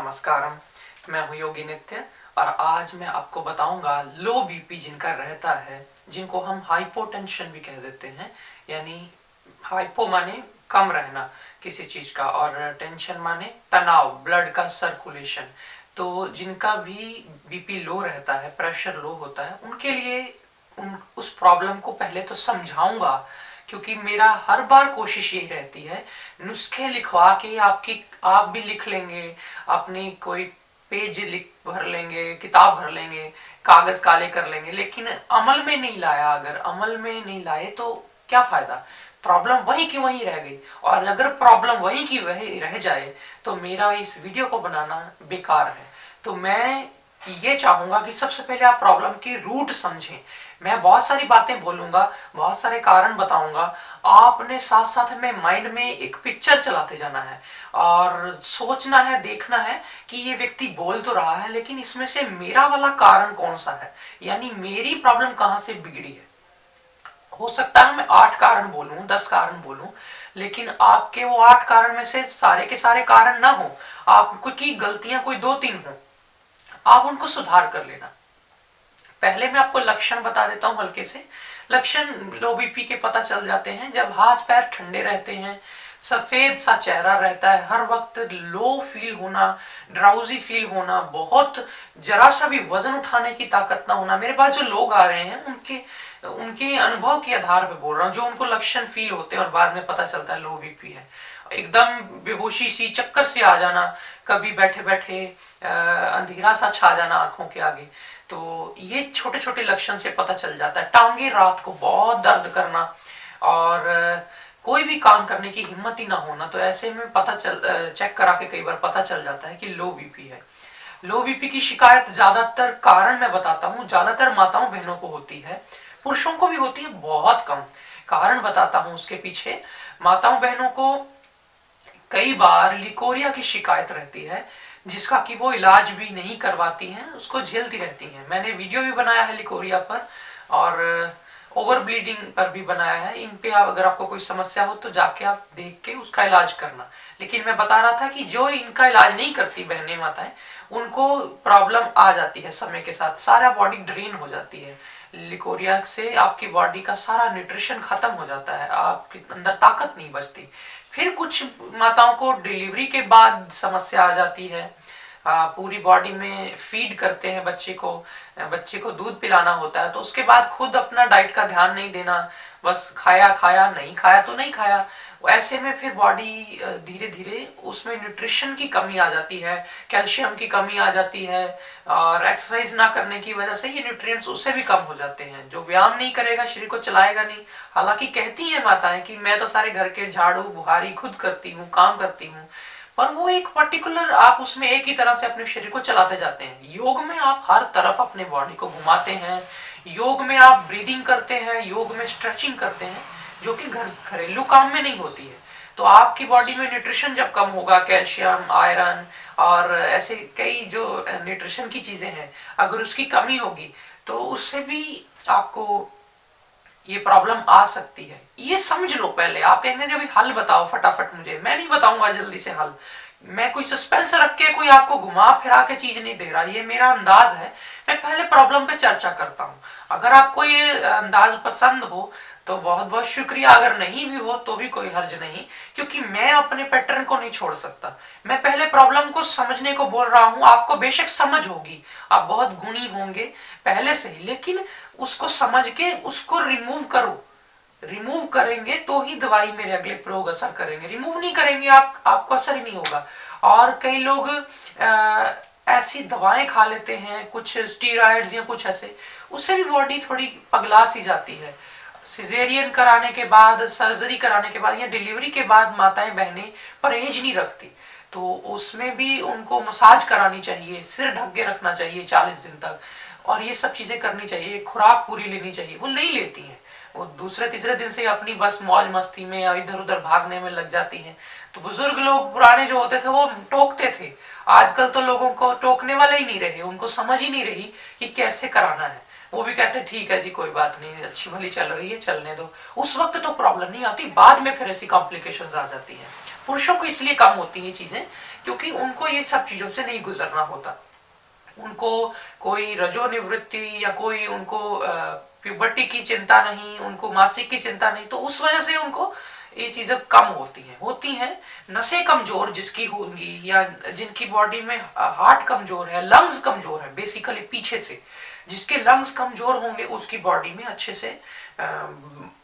नमस्कारम। मैं हूं योगी नित्य और आज मैं आपको बताऊंगा लो बीपी जिनका रहता है, जिनको हम हाइपोटेंशन भी कह देते हैं, यानी हाइपो माने कम रहना किसी चीज का और टेंशन माने तनाव, ब्लड का सर्कुलेशन। तो जिनका भी बीपी लो रहता है, प्रेशर लो होता है, उनके लिए उस प्रॉब्लम को पहले तो समझाऊंगा, क्योंकि मेरा हर बार कोशिश यही रहती है नुस्खे लिखवा के आप भी लिख लेंगे, अपनी कोई पेज लिख भर लेंगे, किताब भर लेंगे, कागज काले कर लेंगे, लेकिन अमल में नहीं लाया, अगर अमल में नहीं लाए तो क्या फायदा, प्रॉब्लम वहीं की वहीं रह गई। और अगर प्रॉब्लम वहीं की वहीं रह जाए तो मेरा इस वीडियो को बनाना बेकार है। तो मैं ये चाहूंगा कि सबसे पहले आप प्रॉब्लम की रूट समझें। मैं बहुत सारी बातें बोलूंगा, बहुत सारे कारण बताऊंगा, आपने साथ साथ में माइंड में एक पिक्चर चलाते जाना है और सोचना है, देखना है कि ये व्यक्ति बोल तो रहा है, लेकिन इसमें से मेरा वाला कारण कौन सा है, यानी मेरी प्रॉब्लम कहां से बिगड़ी है। हो सकता है मैं 8 कारण बोलूं, 10 कारण बोलूं, लेकिन आपके वो 8 कारण में से सारे के सारे कारण ना हो, आपकी गलतियां कोई 2-3 हो, आप उनको सुधार कर लेना। पहले मैं आपको लक्षण बता देता हूं हल्के से। लक्षण लो बीपी के पता चल जाते हैं जब हाथ पैर ठंडे रहते हैं, सफेद सा चेहरा रहता है, हर वक्त लो फील होना, ड्राउजी फील होना, बहुत जरा सा भी वजन उठाने की ताकत ना होना। मेरे पास जो लोग आ रहे हैं उनके उनके अनुभव के आधार पर बोल रहा हूँ, जो उनको लक्षण फील होते हैं और बाद में पता चलता है लो बीपी है। एकदम बेहोशी सी, चक्कर से आ जाना, कभी बैठे बैठे अंधेरा सा छा जाना आंखों के आगे, तो ये छोटे छोटे लक्षण से पता चल जाता है। टांगे रात को बहुत दर्द करना और कोई भी काम करने की हिम्मत ही ना होना, तो ऐसे में चेक करा के कई बार पता चल जाता है कि लो बीपी है। लो बीपी की शिकायत ज्यादातर कारण मैं बताता हूँ, ज्यादातर माताओं बहनों को होती है, पुरुषों को भी होती है, बहुत कम। कारण बताता हूँ उसके पीछे। माताओं बहनों को कई बार लिकोरिया की शिकायत रहती है, जिसका कि वो इलाज भी नहीं करवाती हैं, उसको झेलती रहती हैं। मैंने वीडियो भी बनाया है लिकोरिया पर और ओवर ब्लीडिंग पर भी बनाया है। इन पे अगर आपको कोई समस्या हो तो जाके आप देख के उसका इलाज करना। लेकिन मैं बता रहा था कि जो इनका इलाज नहीं करती बहनें माताएं, उनको प्रॉब्लम आ जाती है समय के साथ, सारा बॉडी ड्रेन हो जाती है लिकोरिया से, आपकी बॉडी का सारा न्यूट्रिशन खत्म हो जाता है, आपके अंदर ताकत नहीं बचती। फिर कुछ माताओं को डिलीवरी के बाद समस्या आ जाती है, पूरी बॉडी में फीड करते हैं बच्चे को दूध पिलाना होता है, तो उसके बाद खुद अपना डाइट का ध्यान नहीं देना, बस खाया खाया, नहीं खाया तो नहीं खाया। ऐसे में फिर बॉडी धीरे धीरे उसमें न्यूट्रिशन की कमी आ जाती है, कैल्शियम की कमी आ जाती है, और एक्सरसाइज ना करने की वजह से ये न्यूट्रिएंट्स उससे भी कम हो जाते हैं। जो व्यायाम नहीं करेगा, शरीर को चलाएगा नहीं, हालांकि कहती है माताएं कि मैं तो सारे घर के झाड़ू बुहारी खुद करती हूँ, काम करती हूँ, पर वो एक पर्टिकुलर, आप उसमें एक ही तरह से अपने शरीर को चलाते जाते हैं। योग में आप हर तरफ अपने बॉडी को घुमाते हैं, योग में आप ब्रीदिंग करते हैं, योग में स्ट्रेचिंग करते हैं, जो कि घरेलू काम में नहीं होती है। तो आपकी बॉडी में न्यूट्रिशन जब कम होगा, कैल्शियम, आयरन और ऐसे कई जो न्यूट्रिशन की चीजें हैं, अगर उसकी कमी होगी तो उससे भी आपको ये प्रॉब्लम आ सकती है। ये समझ लो पहले। आप कहेंगे अभी हल बताओ फटाफट, मुझे मैं नहीं बताऊंगा जल्दी से हल, मैं कोई सस्पेंस रख के कोई आपको घुमा फिरा के चीज नहीं दे रहा, ये मेरा अंदाज है। मैं पहले प्रॉब्लम पे चर्चा करता हूँ। अगर आपको ये अंदाज पसंद हो तो बहुत बहुत शुक्रिया, अगर नहीं भी हो तो भी कोई हर्ज नहीं, क्योंकि मैं अपने पैटर्न को नहीं छोड़ सकता। मैं पहले प्रॉब्लम को समझने को बोल रहा हूँ। आपको बेशक समझ होगी, आप बहुत गुणी होंगे पहले से ही, लेकिन उसको समझ के उसको रिमूव करो। रिमूव करेंगे तो ही दवाई मेरे अगले प्रयोग असर करेंगे, रिमूव नहीं करेंगे आपको असर ही नहीं होगा। और कई लोग ऐसी दवाएं खा लेते हैं, कुछ स्टीरॉइड्स या कुछ ऐसे, उससे भी बॉडी थोड़ी पगला सी जाती है। सिजेरियन कराने के बाद, सर्जरी कराने के बाद या डिलीवरी के बाद माताएं बहनें परहेज नहीं रखती, तो उसमें भी उनको मसाज करानी चाहिए, सिर ढक के रखना चाहिए 40 दिन तक, और ये सब चीजें करनी चाहिए, खुराक पूरी लेनी चाहिए। वो नहीं लेती हैं, वो दूसरे तीसरे दिन से अपनी बस मौज मस्ती में या इधर उधर भागने में लग जाती हैं। तो बुजुर्ग लोग पुराने जो होते थे वो टोकते थे, आजकल तो लोगों को टोकने वाले ही नहीं रहे, उनको समझ ही नहीं रही कि कैसे कराना है। वो भी कहते ठीक है जी, कोई बात नहीं, अच्छी भली चल रही है, चलने दो। उस वक्त तो प्रॉब्लम नहीं आती, बाद में फिर ऐसी कॉम्प्लिकेशंस आ जाती हैं। पुरुषों को इसलिए कम होती है ये चीजें क्योंकि उनको ये सब चीजों से नहीं गुजरना होता। उनको कोई रजोनिवृत्ति या कोई उनको प्यूबर्टी की चिंता नहीं, उनको मासिक की चिंता नहीं, तो उस वजह से उनको ये चीजें कम होती हैं। नसें कमजोर जिसकी होंगी या जिनकी बॉडी में हार्ट कमजोर है, लंग्स कमजोर है, बेसिकली पीछे से जिसके लंग्स कमजोर होंगे उसकी बॉडी में अच्छे से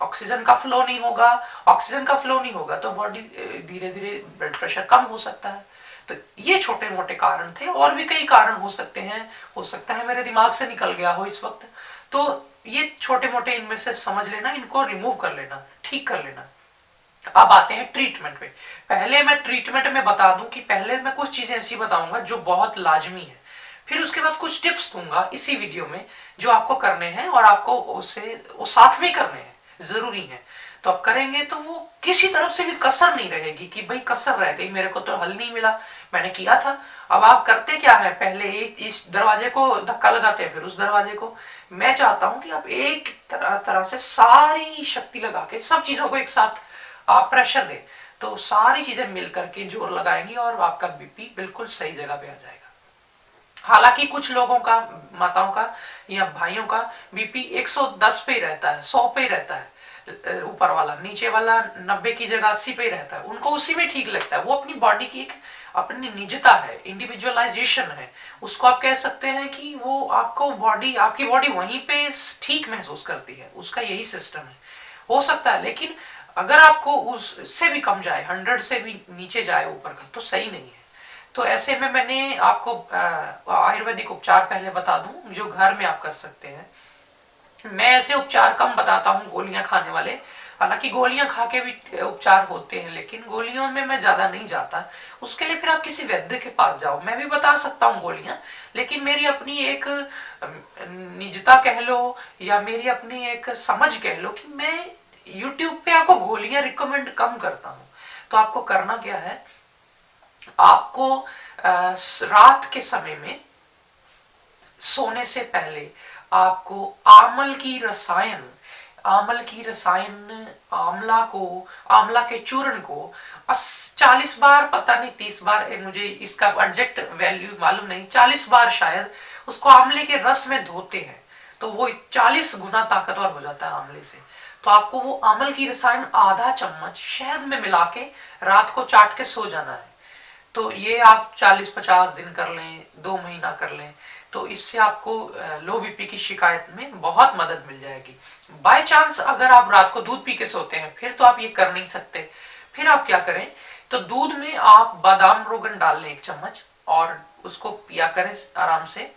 ऑक्सीजन का फ्लो नहीं होगा। ऑक्सीजन का फ्लो नहीं होगा तो बॉडी धीरे धीरे ब्लड प्रेशर कम हो सकता है। तो ये छोटे मोटे कारण थे, और भी कई कारण हो सकते हैं, हो सकता है मेरे दिमाग से निकल गया हो इस वक्त। तो ये छोटे मोटे इनमें से समझ लेना, इनको रिमूव कर लेना, ठीक कर लेना। अब आते हैं ट्रीटमेंट पे। पहले मैं ट्रीटमेंट में बता दूं कि पहले मैं कुछ चीजें ऐसी बताऊंगा जो बहुत लाजमी है, फिर उसके बाद कुछ टिप्स दूंगा इसी वीडियो में जो आपको करने हैं और आपको उसे वो साथ में करने हैं, जरूरी है। तो आप करेंगे तो वो किसी तरफ से भी कसर नहीं रहेगी कि भाई कसर रह गई, मेरे को तो हल नहीं मिला, मैंने किया था। अब आप करते क्या है, पहले एक इस दरवाजे को धक्का लगाते हैं, फिर उस दरवाजे को। मैं चाहता हूं कि आप एक तरह से सारी शक्ति लगा के सब चीजों को एक साथ आप प्रेशर दें, तो सारी चीजें मिल करके जोर लगाएंगी और आपका बीपी बिल्कुल सही जगह पे आ जाएगा। हालांकि कुछ लोगों का, माताओं का या भाइयों का बीपी 110 पे ही रहता है, 100 पे ही रहता है, ऊपर वाला, नीचे वाला 90 की जगह 80 पे ही रहता है, उनको उसी में ठीक लगता है। वो अपनी बॉडी की एक अपनी निजता है, इंडिविजुअलाइजेशन है, उसको आप कह सकते हैं कि वो आपको बॉडी, आपकी बॉडी वहीं पे ठीक महसूस करती है, उसका यही सिस्टम है। हो सकता है, लेकिन अगर आपको उससे भी कम जाए, 100 से भी नीचे जाए ऊपर का, तो सही नहीं है। तो ऐसे में मैंने आपको आयुर्वेदिक उपचार पहले बता दूं जो घर में आप कर सकते हैं। मैं ऐसे उपचार कम बताता हूँ गोलियां खाने वाले, हालांकि गोलियां खा के भी उपचार होते हैं, लेकिन गोलियों में मैं ज्यादा नहीं जाता। उसके लिए फिर आप किसी वैद्य के पास जाओ। मैं भी बता सकता हूँ गोलियां, लेकिन मेरी अपनी एक निजता कह लो या मेरी अपनी एक समझ कह लो कि मैं YouTube पे आपको गोलियां रिकमेंड कम करता हूँ। तो आपको करना क्या है, आपको रात के समय में सोने से पहले आपको आमल की रसायन, आमला के चूर्ण को 40 बार, पता नहीं 30 बार, मुझे इसका एग्जैक्ट वैल्यू मालूम नहीं, 40 बार शायद उसको आमले के रस में धोते हैं तो वो 40 गुना ताकतवर हो जाता है आमले से। तो आपको वो आमल की रसायन आधा चम्मच शहद में मिला के रात को चाट के सो जाना है। तो ये आप 40-50 दिन कर लें, 2 महीना कर लें, तो इससे आपको लो बीपी की शिकायत में बहुत मदद मिल जाएगी। बाय चांस अगर आप रात को दूध पी के सोते हैं, फिर तो आप ये कर नहीं सकते। फिर आप क्या करें, तो दूध में आप बादाम रोगन डाल लें 1 चम्मच और उसको पिया करें आराम से,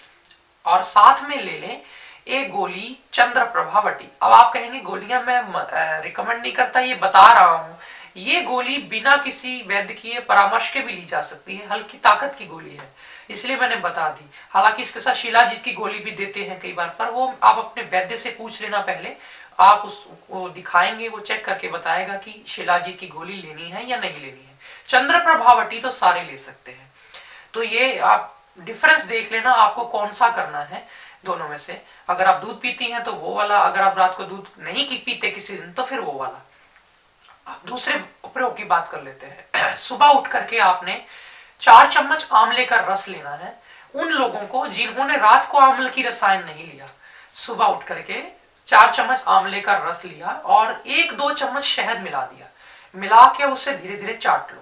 और साथ में ले लें एक गोली चंद्र प्रभावटी। अब आप कहेंगे गोलियां मैं रिकमेंड नहीं करता, ये बता रहा हूं। ये गोली बिना किसी वैद्य की परामर्श के भी ली जा सकती है, हल्की ताकत की गोली है, इसलिए मैंने बता दी। हालांकि इसके साथ शिलाजीत की गोली भी देते हैं कई बार, पर वो आप अपने वैद्य से पूछ लेना पहले। आप उसको दिखाएंगे, वो चेक करके बताएगा कि शिलाजीत की गोली लेनी है या नहीं लेनी है। चंद्र प्रभावटी तो सारे ले सकते हैं। तो ये आप डिफरेंस देख लेना आपको कौन सा करना है दोनों में से। अगर आप दूध पीती हैं तो वो वाला, अगर आप रात को दूध नहीं पीते किसी दिन तो फिर वो वाला। दूसरे प्रयोग की बात कर लेते हैं। सुबह उठ करके आपने 4 चम्मच आंवले का रस लेना है। उन लोगों को जिन्होंने रात को आंवले की रसायन नहीं लिया, सुबह उठ करके 4 चम्मच आंवले का रस लिया और 1-2 चम्मच शहद मिला दिया, मिला के उसे धीरे धीरे चाट लो।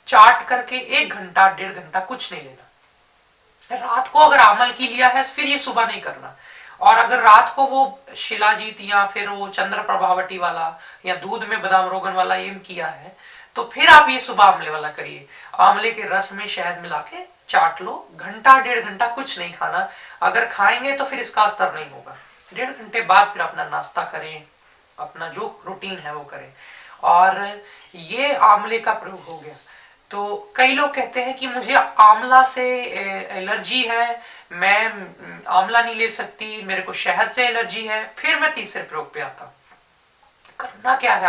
चाट करके 1 घंटा 1.5 घंटा कुछ नहीं लेना। रात को अगर आमल की लिया है फिर ये सुबह नहीं करना, और अगर रात को वो शिलाजीत या फिर वो चंद्र प्रभावटी वाला या दूध में बादाम रोगन वाला एम किया है तो फिर आप ये सुबह आमले वाला करिए। आमले के रस में शहद मिला के चाट लो, घंटा 1.5 घंटा कुछ नहीं खाना। अगर खाएंगे तो फिर इसका असर नहीं होगा। 1.5 घंटे बाद फिर अपना नाश्ता करें, अपना जो रूटीन है वो करें। और ये आमले का प्रयोग हो गया। तो कई लोग कहते हैं कि मुझे आंवला से एलर्जी है, मैं आंवला नहीं ले सकती, मेरे को शहद से एलर्जी है। फिर मैं तीसरे प्रयोग पे आता हूँ। करना क्या है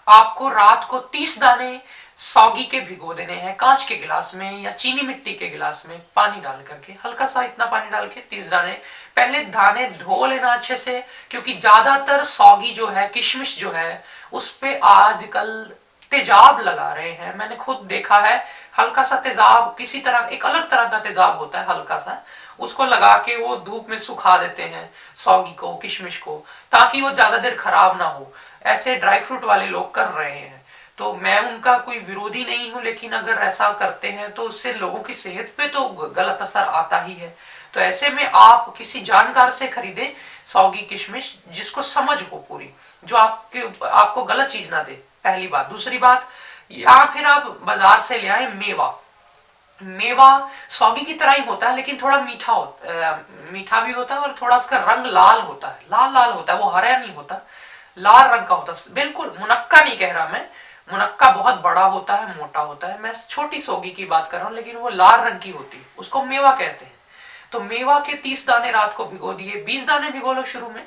आपको रात को 30 दाने सौगी के भिगो देने हैं कांच के गिलास में या चीनी मिट्टी के गिलास में पानी डाल करके, हल्का सा इतना पानी डाल के 30 दाने। पहले दाने धो लेना अच्छे से, क्योंकि ज्यादातर सौगी जो है, किशमिश जो है, उस पे आजकल तेजाब लगा रहे हैं। मैंने खुद देखा है, हल्का सा तेजाब, किसी तरह एक अलग तरह का तेजाब होता है हल्का सा, उसको लगा के वो धूप में सुखा देते हैं सौगी को, किशमिश को, ताकि वो ज्यादा देर खराब ना हो। ऐसे ड्राई फ्रूट वाले लोग कर रहे हैं, तो मैं उनका कोई विरोधी नहीं हूं, लेकिन अगर ऐसा करते हैं तो उससे लोगों की सेहत पे तो गलत असर आता ही है। तो ऐसे में आप किसी जानकार से खरीदें सौगी किशमिश, जिसको समझ हो पूरी, जो आपको गलत चीज ना दे, पहली बात। दूसरी बात, या फिर आप बाजार से ले आए मेवा। मेवा सौगी की तरह ही होता है, लेकिन थोड़ा मीठा भी होता है, और थोड़ा उसका रंग लाल होता है, लाल लाल होता है, वो हरा नहीं होता, लाल रंग का होता है। बिल्कुल मुनक्का नहीं कह रहा मैं, मुनक्का बहुत बड़ा होता है, मोटा होता है, मैं छोटी सौगी की बात कर रहा हूँ, लेकिन वो लाल रंग की होती है, उसको मेवा कहते हैं। तो मेवा के 30 दाने रात को भिगो दिए, 20 दाने भिगो लो शुरू में,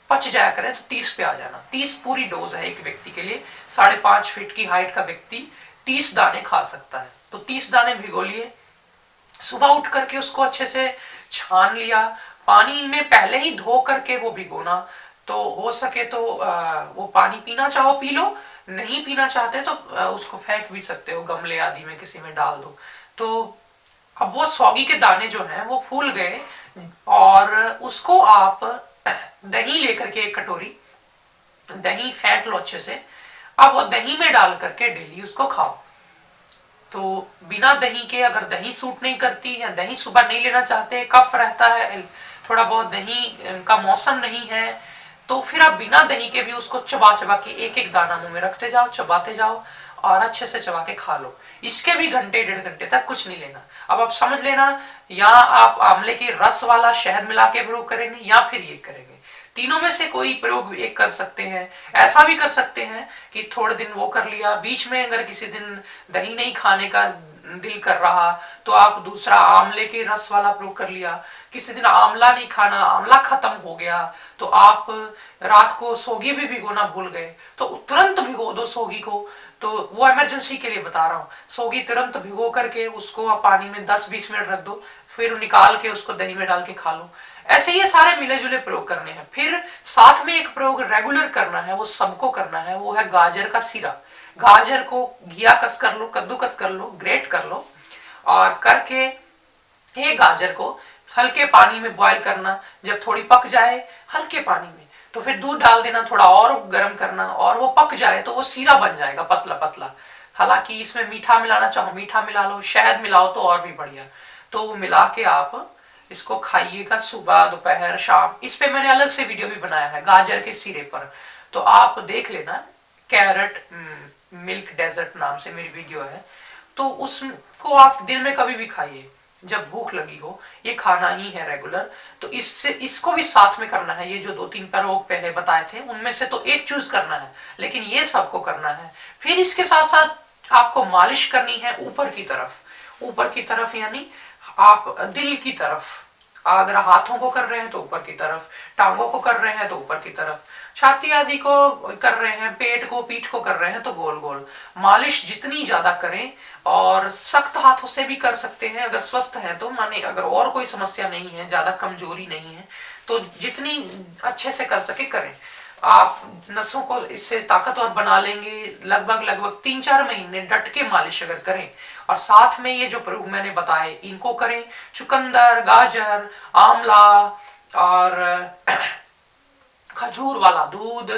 पच जाया करें तो 30 पे आ जाना। 30 पूरी डोज है एक व्यक्ति के लिए, 5.5 फीट की हाइट का व्यक्ति 30 दाने खा सकता है। तो 30 दाने भिगो लिए, सुबह उठ करके उसको अच्छे से छान लिया, पानी में पहले ही धो करके वो भिगोना। तो हो सके तो वो पानी पीना चाहो पी लो, नहीं पीना चाहते तो उसको फेंक भी सकते हो, गमले आदि में किसी में डाल दो। तो अब वो सौगी के दाने जो हैं वो फूल गए, और उसको आप दही लेकर के, एक कटोरी दही फेंट लो अच्छे से, अब वो दही में डाल करके डेली उसको खाओ। तो बिना दही के, अगर दही सूट नहीं करती या दही सुबह नहीं लेना चाहते, कफ रहता है, थोड़ा बहुत दही का मौसम नहीं है, तो फिर आप बिना दही के भी उसको चबा चबा के एक एक दाना मुंह में रखते जाओ, चबाते जाओ, और अच्छे से चबा के खा लो। इसके भी घंटे 1.5 घंटे तक कुछ नहीं लेना। अब आप समझ लेना, या आप आंवले के रस वाला शहद मिला के प्रयोग करेंगे, या फिर ये करेंगे, तीनों में से कोई प्रयोग एक कर सकते हैं। ऐसा भी कर सकते हैं कि थोड़े दिन वो कर लिया, बीच में अगर किसी दिन दही नहीं खाने का दिल कर रहा तो आप दूसरा आंवले के रस वाला प्रयोग कर लिया। किसी दिन आंवला नहीं खाना, आंवला खत्म हो गया, तो आप रात को सौगी भी भिगोना भूल गए तो तुरंत भिगो दो सौगी को। तो वो इमरजेंसी के लिए बता रहा हूँ, सौगी तुरंत भिगो करके उसको आप पानी में 10-20 मिनट रख दो, फिर निकाल के उसको दही में डाल के खा लो। ऐसे ये सारे मिले जुले प्रयोग करने हैं। फिर साथ में एक प्रयोग रेगुलर करना है, वो सबको करना है, वो है गाजर का सीरा। गाजर को घिया कस कर लो, कद्दूकस कर लो, ग्रेट कर लो, और करके एक गाजर को हल्के पानी में बॉईल करना, जब थोड़ी पक जाए हल्के पानी में, तो फिर दूध डाल देना, थोड़ा और गर्म करना, और वो पक जाए तो वो सीरा बन जाएगा पतला पतला। हालांकि इसमें मीठा मिलाना चाहो मीठा मिला लो, शहद मिलाओ तो और भी बढ़िया। तो वो मिला के आप इसको खाइएगा सुबह, दोपहर, शाम। इस पे मैंने अलग से वीडियो भी बनाया है गाजर के सिरे पर, तो आप देख लेना, कैरेट मिल्क डेजर्ट नाम से मेरी वीडियो है। तो उसको आप दिन में कभी भी खाइए जब भूख लगी हो, ये खाना ही है रेगुलर। तो इससे इसको भी साथ में करना है, ये जो 2-3 प्रयोग पहले बताए थे उनमें से तो एक चूज करना है, लेकिन ये सबको करना है। फिर इसके साथ साथ आपको मालिश करनी है ऊपर की तरफ, ऊपर की तरफ यानी आप दिल की तरफ। अगर हाथों को कर रहे हैं तो ऊपर की तरफ, टांगों को कर रहे हैं तो ऊपर की तरफ, छाती आदि को कर रहे हैं, पेट को, पीठ को कर रहे हैं तो गोल गोल। मालिश जितनी ज्यादा करें, और सख्त हाथों से भी कर सकते हैं अगर स्वस्थ हैं तो, माने अगर और कोई समस्या नहीं है, ज्यादा कमजोरी नहीं है, तो जितनी अच्छे से कर सके करें। आप नसों को इससे ताकतवर बना लेंगे। लगभग 3-4 महीने डट के मालिश अगर करें, और साथ में ये जो प्रयोग मैंने बताए इनको करें, चुकंदर, गाजर, आंवला और खजूर वाला दूध।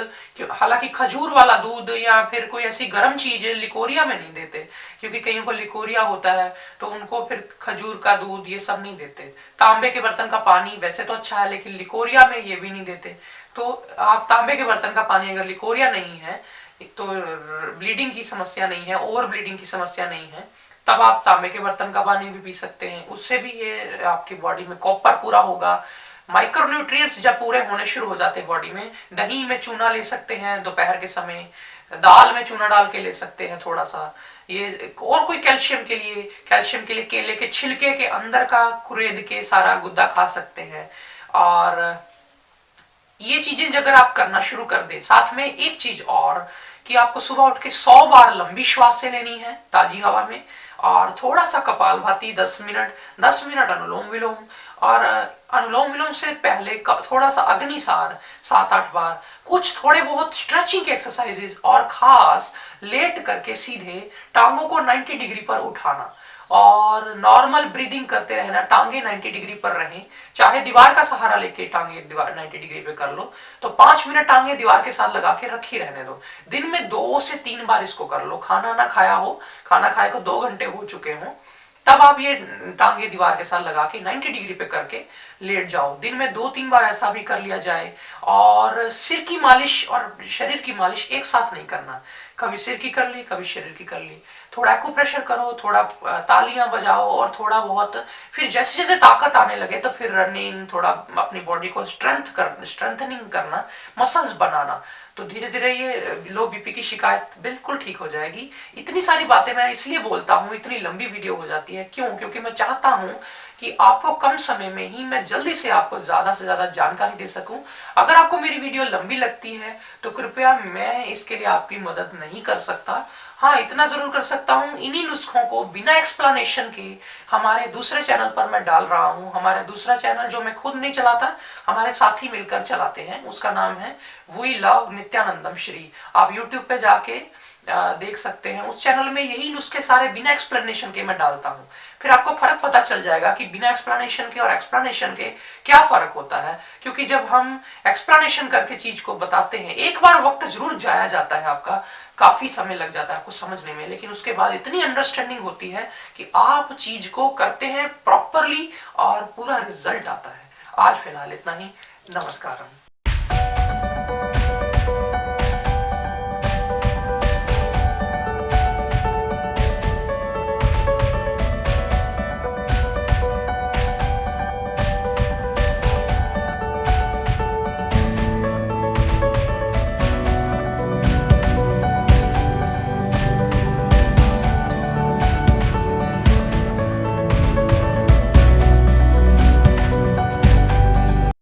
हालांकि खजूर वाला दूध या फिर कोई ऐसी गर्म चीज लिकोरिया में नहीं देते, क्योंकि कईयों को लिकोरिया होता है तो उनको फिर खजूर का दूध ये सब नहीं देते। तांबे के बर्तन का पानी वैसे तो अच्छा है, लेकिन लिकोरिया में ये भी नहीं देते। तो आप तांबे के बर्तन का पानी, अगर लिकोरिया नहीं है तो, ब्लीडिंग की समस्या नहीं है, ओवर ब्लीडिंग की समस्या नहीं है, तब आप तांबे के बर्तन का पानी भी पी सकते हैं। उससे भी ये आपकी बॉडी में कॉपर पूरा होगा। माइक्रोन्यूट्रिएंट्स जब पूरे होने शुरू हो जाते हैं बॉडी में, दही में चूना ले सकते हैं दोपहर के समय, दाल में चूना डाल के ले सकते हैं थोड़ा सा। ये और कोई कैल्शियम के लिए केले के छिलके के अंदर का कुरेद के सारा गुद्दा खा सकते हैं। और ये चीजें अगर आप करना शुरू कर दे, साथ में एक चीज और कि आपको सुबह उठ के 100 बार लंबी श्वासें लेनी है ताजी हवा में, और थोड़ा सा कपालभाति 10 मिनट अनुलोम विलोम, और अनुलोम विलोम से पहले थोड़ा सा अग्निसार 7-8 बार, कुछ थोड़े बहुत स्ट्रेचिंग के एक्सरसाइजेस, और खास लेट करके सीधे टांगों को 90 डिग्री पर उठाना और नॉर्मल ब्रीदिंग करते रहना। टांगे 90 डिग्री पर रहें, चाहे दीवार का सहारा लेके टांगे दीवार 90 डिग्री पे कर लो, तो 5 मिनट टांगे दीवार के साथ लगा के रखी रहने दो। दिन में 2 से 3 बार इसको कर लो। खाना ना खाया हो, खाना खाए को 2 घंटे हो चुके हों, तब आप ये टांगे दीवार के साथ लगा के 90 डिग्री पे करके लेट जाओ। दिन में 2-3 बार ऐसा भी कर लिया जाए। और सिर की मालिश और शरीर की मालिश एक साथ नहीं करना, कभी सिर की कर ली, कभी शरीर की कर ली। थोड़ा एक्यूप्रेशर करो, थोड़ा तालियां बजाओ, और थोड़ा बहुत फिर जैसे जैसे ताकत आने लगे तो फिर रनिंग, थोड़ा अपनी बॉडी को स्ट्रेंथनिंग करना, मसल्स बनाना, तो धीरे धीरे ये लो बीपी की शिकायत बिल्कुल ठीक हो जाएगी। इतनी सारी बातें मैं इसलिए बोलता हूँ, इतनी लंबी वीडियो हो जाती है, क्यों? क्योंकि मैं चाहता हूँ कि आपको कम समय में ही मैं जल्दी से आपको ज्यादा से ज्यादा जानकारी दे सकूं। अगर आपको मेरी वीडियो लंबी लगती है तो कृपया, मैं इसके लिए आपकी मदद नहीं कर सकता। हाँ, इतना जरूर कर सकता हूँ, इन्हीं नुस्खों को बिना एक्सप्लेनेशन के हमारे दूसरे चैनल पर मैं डाल रहा हूँ। हमारे दूसरा चैनल जो मैं खुद नहीं चलाता, हमारे साथी मिलकर चलाते हैं, उसका नाम है वी लव नित्यानंदम श्री। आप यूट्यूब पे जाके देख सकते हैं। उस चैनल में यही नुस्खे सारे बिना एक्सप्लेनेशन के मैं डालता हूँ। फिर आपको फर्क पता चल जाएगा कि बिना एक्सप्लेनेशन के और एक्सप्लेनेशन के क्या फर्क होता है। क्योंकि जब हम एक्सप्लेनेशन करके चीज को बताते हैं, एक बार वक्त जरूर जाया जाता है आपका, काफी समय लग जाता है आपको समझने में, लेकिन उसके बाद इतनी अंडरस्टैंडिंग होती है कि आप चीज को करते हैं प्रॉपरली और पूरा रिजल्ट आता है। आज फिलहाल इतना ही। नमस्कार।